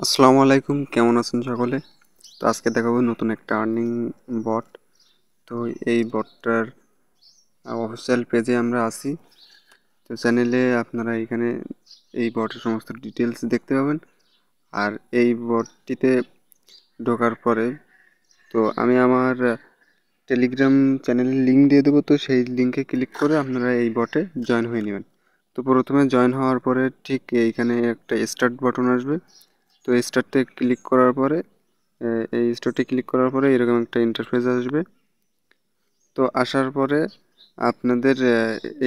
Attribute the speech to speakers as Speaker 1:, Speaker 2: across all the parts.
Speaker 1: আসসালামু আলাইকুম, কেমন আছেন সকলে? তো আজকে দেখাবো নতুন একটা আর্নিং বট। তো এই বটটার অফিসিয়াল পেজে আমরা আছি। তো চ্যানেলে আপনারা এখানে এই বটের সমস্ত ডিটেলস দেখতে পাবেন। আর এই বটটিতে ঢোকার পরে তো আমি আমার টেলিগ্রাম চ্যানেলের লিঙ্ক দিয়ে দেবো। তো সেই লিঙ্কে ক্লিক করে আপনারা এই বটে জয়েন হয়ে নেবেন। তো প্রথমে জয়েন হওয়ার পরে ঠিক এইখানে একটা স্টার্ট বাটন আসবে। তো স্টার্টে ক্লিক করার পরে এই স্টার্টে ক্লিক করার পরে এরকম একটা ইন্টারফেস আসবে। তো আসার পরে আপনাদের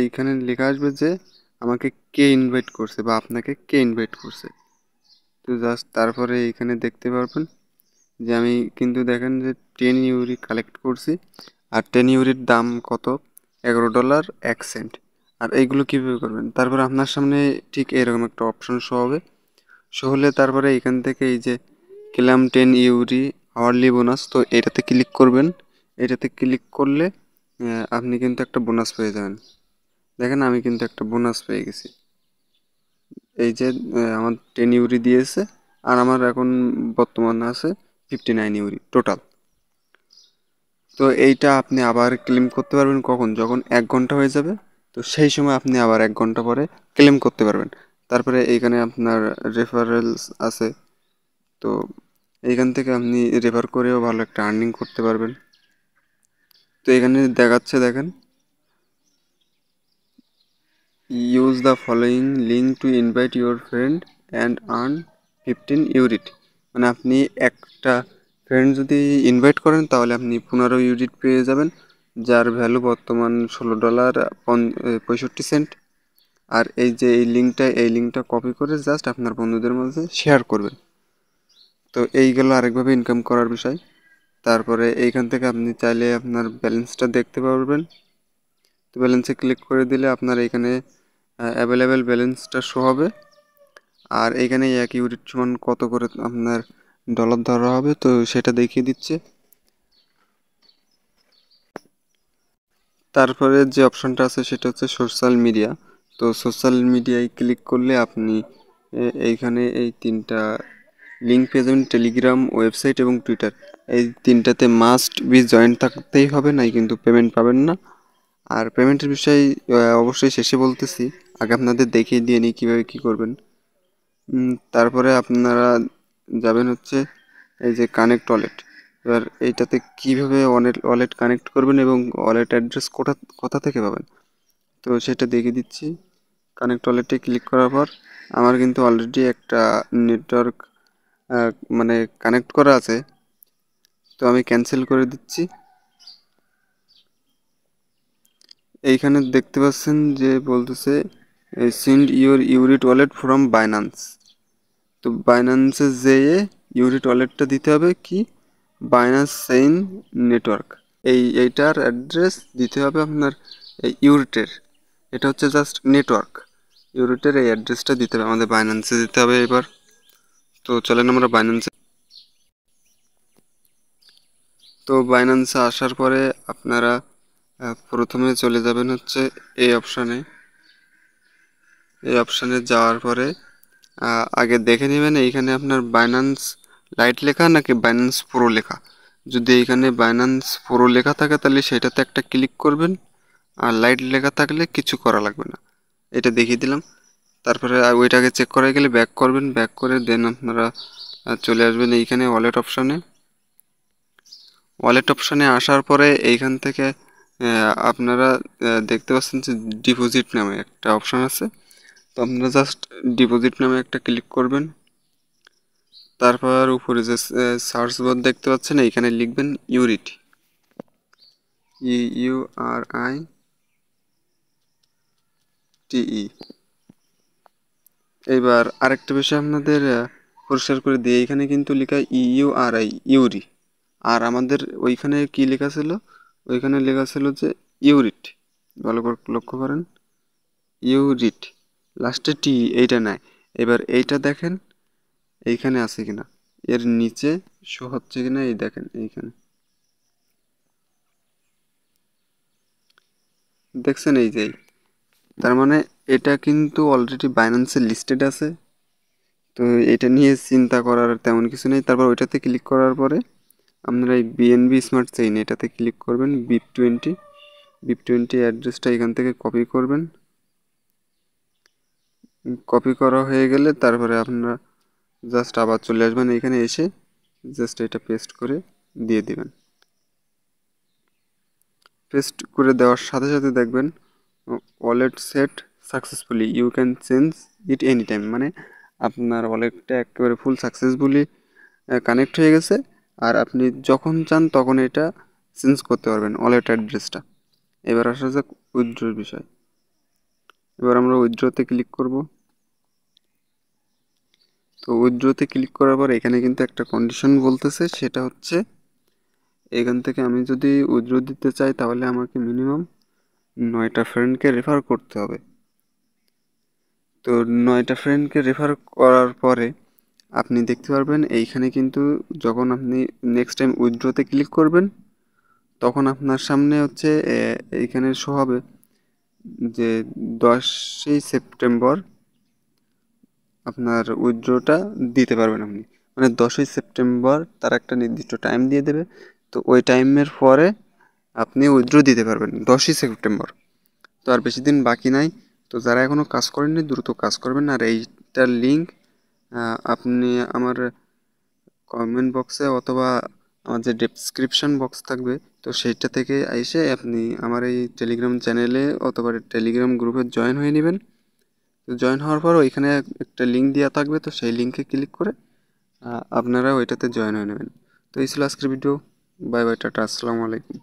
Speaker 1: এইখানে লেখা আসবে যে আমাকে কে ইনভাইট করছে বা আপনাকে কে ইনভাইট করছে। তো জাস্ট তারপরে এইখানে দেখতে পারবেন যে আমি কিন্তু দেখেন যে 10 ইউরি কালেক্ট করছি। আর 10 ইউরির দাম কত? $11.01। আর এইগুলো কীভাবে করবেন? তারপরে আপনার সামনে ঠিক এরকম একটা অপশন শো হবে। শো হলে তারপরে এখান থেকে এই যে ক্লেম 10 ইউরি আওয়ারলি বোনাস, তো এটাতে ক্লিক করবেন। এটাতে ক্লিক করলে আপনি কিন্তু একটা বোনাস পেয়ে যাবেন। দেখেন আমি কিন্তু একটা বোনাস পেয়ে গেছি। এই যে আমার 10 ইউরি দিয়েছে, আর আমার এখন বর্তমানে আছে 59 ইউরি টোটাল। তো এইটা আপনি আবার ক্লেম করতে পারবেন কখন? যখন 1 ঘন্টা হয়ে যাবে। তো সেই সময় আপনি আবার 1 ঘন্টা পরে ক্লেম করতে পারবেন। তারপরে এইখানে আপনার রেফারেলস আছে। তো এইখান থেকে আপনি রেফার করেও ভালো একটা আর্নিং করতে পারবেন। তো এখানে দেখাচ্ছে, দেখেন, use the following link to invite your friend and earn 15 ইউরিট। মানে আপনি একটা ফ্রেন্ড যদি ইনভাইট করেন তাহলে আপনি 15 ইউরিট পেয়ে যাবেন, যার ভ্যালু বর্তমান $16.65। আর এই যে এই লিঙ্কটা কপি করে জাস্ট আপনার বন্ধুদের মাঝে শেয়ার করবেন। তো এইগুলো আরেকভাবে ইনকাম করার বিষয়। তারপরে এইখান থেকে আপনি চাইলে আপনার ব্যালেন্সটা দেখতে পারবেন। তো ব্যালেন্সে ক্লিক করে দিলে আপনার এখানে অ্যাভেলেবেল ব্যালেন্সটা শো হবে। আর এখানে 1 ইউনিট সমান কত করে আপনার ডলার ধরা হবে, তো সেটা দেখিয়ে দিচ্ছে। তারপরে যে অপশনটা আছে সেটা হচ্ছে সোশ্যাল মিডিয়া। তো সোশ্যাল মিডিয়ায় ক্লিক করলে আপনি এইখানে এই তিনটা লিঙ্ক পেয়ে যাবেন: টেলিগ্রাম, ওয়েবসাইট এবং টুইটার। এই তিনটাতে মাস্ট বি জয়েন্ট থাকতেই হবে, নাই কিন্তু পেমেন্ট পাবেন না। আর পেমেন্টের বিষয়ে অবশ্যই শেষে বলতেছি, আগে আপনাদের দেখিয়ে দিয়ে নিই কীভাবে কী করবেন। তারপরে আপনারা যাবেন হচ্ছে এই যে কানেক্ট ওয়ালেট। এবার এইটাতে কীভাবে ওয়ালেট কানেক্ট করবেন এবং ওয়ালেট অ্যাড্রেস কোথা থেকে পাবেন, তো সেটা দেখিয়ে দিচ্ছি। কানেক্ট ওয়ালেটে ক্লিক করার পর আমার কিন্তু অলরেডি একটা নেটওয়ার্ক মানে কানেক্ট করা আছে। তো আমি ক্যান্সেল করে দিচ্ছি। এইখানে দেখতে পাচ্ছেন যে বলতেছে সেন্ড ইউর ইউরিট ওয়ালেট ফ্রম বাইন্যান্স। তো বাইন্যান্সে যেয়ে ইউরিট ওয়ালেটটা দিতে হবে কি বাইন্যান্স চেইন নেটওয়ার্ক, এইটার অ্যাড্রেস দিতে হবে আপনার এই ইউরিটের। এটা হচ্ছে জাস্ট নেটওয়ার্ক। ইউরিটের এই অ্যাড্রেসটা দিতে হবে আমাদের বাইন্যান্সে দিতে হবে এবার। তো চলেন আমরা বাইন্যান্সে। তো বাইন্যান্সে আসার পরে আপনারা প্রথমে চলে যাবেন হচ্ছে এই অপশানে। এই অপশানে যাওয়ার পরে আগে দেখে নেবেন এইখানে আপনার বাইন্যান্স লাইট লেখা নাকি বাইন্যান্স প্রো লেখা। যদি এইখানে বাইন্যান্স প্রো লেখা থাকে তাহলে সেটাতে একটা ক্লিক করবেন, আর লাইট লেখা থাকলে কিছু করা লাগবে না। এটা দেখিয়ে দিলাম। তারপরে ওইটাকে চেক করা গেলে ব্যাক করবেন, ব্যাক করে দেন আপনারা চলে আসবেন এইখানে ওয়ালেট অপশানে। ওয়ালেট অপশানে আসার পরে এইখান থেকে আপনারা দেখতে পাচ্ছেন যে ডিপোজিট নামে একটা অপশান আছে। তো আপনারা জাস্ট ডিপোজিট নামে একটা ক্লিক করবেন। তারপর উপরে যে সার্চ বার দেখতে পাচ্ছেন এইখানে লিখবেন ইউরিট, IURITE। এবার আরেকটা বিষয় আপনাদের পরিষ্কার করে দিই, এইখানে কিন্তু লেখা IURI ইউরি, আর আমাদের ওইখানে কি লেখা ছিল? ওইখানে লেখা ছিল যে ইউরিট। ভালো করে লক্ষ্য করেন, ইউরিট, লাস্টে টি এইটা নাই। এবার এইটা দেখেন এইখানে আছে কিনা, এর নিচে শো হচ্ছে কিনা, এই দেখেন এইখানে দেখছেন এই যে। তার মানে এটা কিন্তু অলরেডি বাইন্যান্সে লিস্টেড আছে। তো এটা নিয়ে চিন্তা করার তেমন কিছু নেই। তারপর ওইটাতে ক্লিক করার পরে আপনারা এই বিএনবি স্মার্ট চেইন এটাতে ক্লিক করবেন। BIP20 অ্যাড্রেসটা এখান থেকে কপি করবেন। কপি করা হয়ে গেলে তারপরে আপনারা জাস্ট আবার চলে আসবেন, এখানে এসে জাস্ট এটা পেস্ট করে দিয়ে দিবেন। পেস্ট করে দেওয়ার সাথে সাথে দেখবেন wallet set successfully, you can change it any time, মানে আপনার ওয়ালেটটা একেবারে ফুল সাকসেসফুলি কানেক্ট হয়ে গেছে। আর আপনি যখন চান তখন এটা চেঞ্জ করতে পারবেন ওয়ালেট অ্যাড্রেসটা। এবার আসা যাক উইথড্রোর বিষয়। এবার আমরা উইথড্রোতে ক্লিক করব। তো উইথড্রোতে ক্লিক করার পর এখানে কিন্তু একটা কন্ডিশন বলতেছে, সেটা হচ্ছে এখান থেকে আমি যদি উইথড্রো দিতে চাই তাহলে আমাকে মিনিমাম 9টা ফ্রেন্ডকে রেফার করতে হবে। তো 9টা ফ্রেন্ডকে রেফার করার পরে আপনি দেখতে পারবেন এইখানে কিন্তু যখন আপনি নেক্সট টাইম উইথড্রোতে ক্লিক করবেন তখন আপনার সামনে হচ্ছে এইখানে শো হবে যে 10ই সেপ্টেম্বর আপনার উইথড্রোটা দিতে পারবেন আপনি, মানে 10ই সেপ্টেম্বর তার একটা নির্দিষ্ট টাইম দিয়ে দেবে। তো ওই টাইমের পরে আপনি উইথড্রো দিতে পারবেন 10ই সেপ্টেম্বর। তো আর বেশি দিন বাকি নাই। তো যারা এখনও কাজ করেননি দ্রুত কাজ করবেন। আর এইটার লিঙ্ক আপনি আমার কমেন্ট বক্সে অথবা আমার যে ডেসক্রিপশন বক্স থাকবে তো সেইটা থেকে এসে আপনি আমার এই টেলিগ্রাম চ্যানেলে অথবা টেলিগ্রাম গ্রুপে জয়েন হয়ে নেবেন। তো জয়েন হওয়ার পর ওইখানে একটা লিঙ্ক দেওয়া থাকবে, তো সেই লিঙ্কে ক্লিক করে আপনারা ওইটাতে জয়েন হয়ে নেবেন। তো এই ছিল আজকের ভিডিও। বাই বাই, টাটা, আসসালামু আলাইকুম।